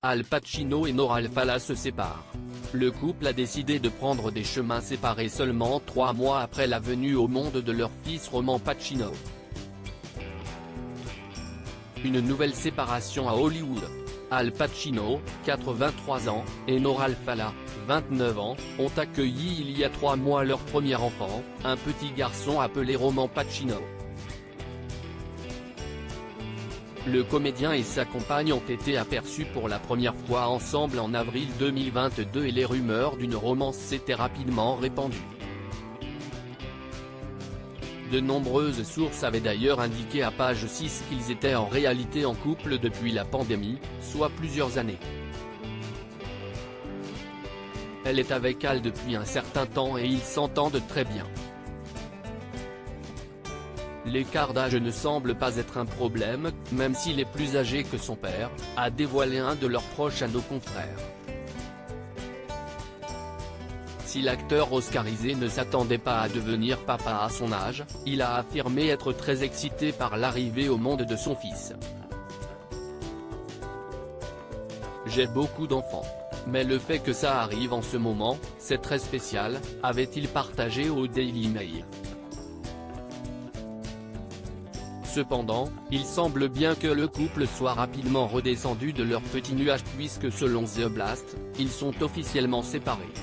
Al Pacino et Nora Alfallah se séparent. Le couple a décidé de prendre des chemins séparés seulement 3 mois après la venue au monde de leur fils Roman Pacino. Une nouvelle séparation à Hollywood. Al Pacino, 83 ans, et Nora Alfallah, 29 ans, ont accueilli il y a 3 mois leur premier enfant, un petit garçon appelé Roman Pacino. Le comédien et sa compagne ont été aperçus pour la première fois ensemble en avril 2022 et les rumeurs d'une romance s'étaient rapidement répandues. De nombreuses sources avaient d'ailleurs indiqué à Page 6 qu'ils étaient en réalité en couple depuis la pandémie, soit plusieurs années. Elle est avec Al depuis un certain temps et ils s'entendent très bien. L'écart d'âge ne semble pas être un problème, même s'il est plus âgé que son père, a dévoilé un de leurs proches à nos confrères. Si l'acteur oscarisé ne s'attendait pas à devenir papa à son âge, il a affirmé être très excité par l'arrivée au monde de son fils. « J'ai beaucoup d'enfants. Mais le fait que ça arrive en ce moment, c'est très spécial », avait-il partagé au Daily Mail. Cependant, il semble bien que le couple soit rapidement redescendu de leur petit nuage puisque selon The Blast, ils sont officiellement séparés.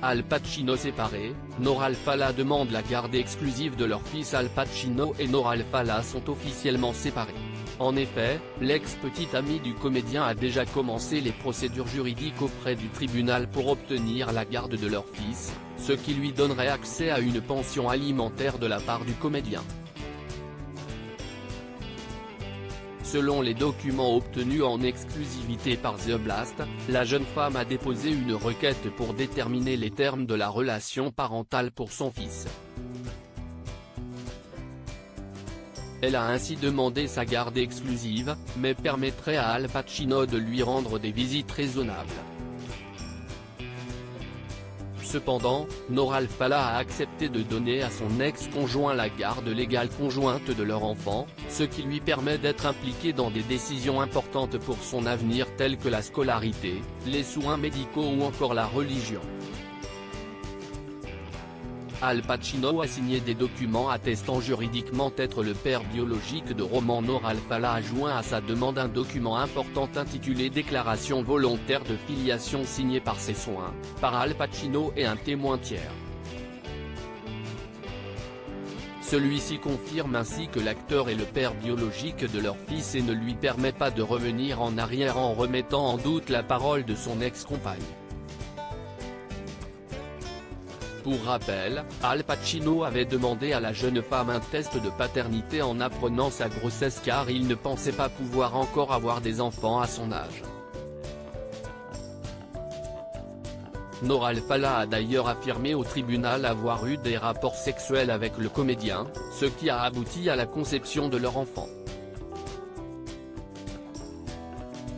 Al Pacino séparé, Nora Alfallah demande la garde exclusive de leur fils. Al Pacino et Nora Alfallah sont officiellement séparés. En effet, l'ex-petite amie du comédien a déjà commencé les procédures juridiques auprès du tribunal pour obtenir la garde de leur fils, ce qui lui donnerait accès à une pension alimentaire de la part du comédien. Selon les documents obtenus en exclusivité par The Blast, la jeune femme a déposé une requête pour déterminer les termes de la relation parentale pour son fils. Elle a ainsi demandé sa garde exclusive, mais permettrait à Al Pacino de lui rendre des visites raisonnables. Cependant, Nora Alfallah a accepté de donner à son ex-conjoint la garde légale conjointe de leur enfant, ce qui lui permet d'être impliqué dans des décisions importantes pour son avenir telles que la scolarité, les soins médicaux ou encore la religion. Al Pacino a signé des documents attestant juridiquement être le père biologique de Roman. Nora Alfallah a joint à sa demande un document important intitulé Déclaration volontaire de filiation signé par ses soins, par Al Pacino et un témoin tiers. Celui-ci confirme ainsi que l'acteur est le père biologique de leur fils et ne lui permet pas de revenir en arrière en remettant en doute la parole de son ex-compagne. Pour rappel, Al Pacino avait demandé à la jeune femme un test de paternité en apprenant sa grossesse car il ne pensait pas pouvoir encore avoir des enfants à son âge. Nora Alfallah a d'ailleurs affirmé au tribunal avoir eu des rapports sexuels avec le comédien, ce qui a abouti à la conception de leur enfant.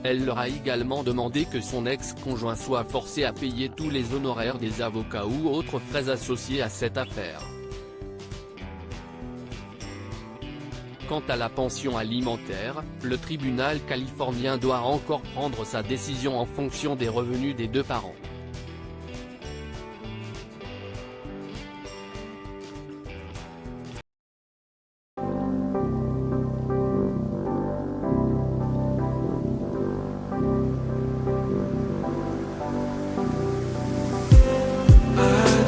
Elle leur a également demandé que son ex-conjoint soit forcé à payer tous les honoraires des avocats ou autres frais associés à cette affaire. Quant à la pension alimentaire, le tribunal californien doit encore prendre sa décision en fonction des revenus des deux parents.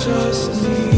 Just need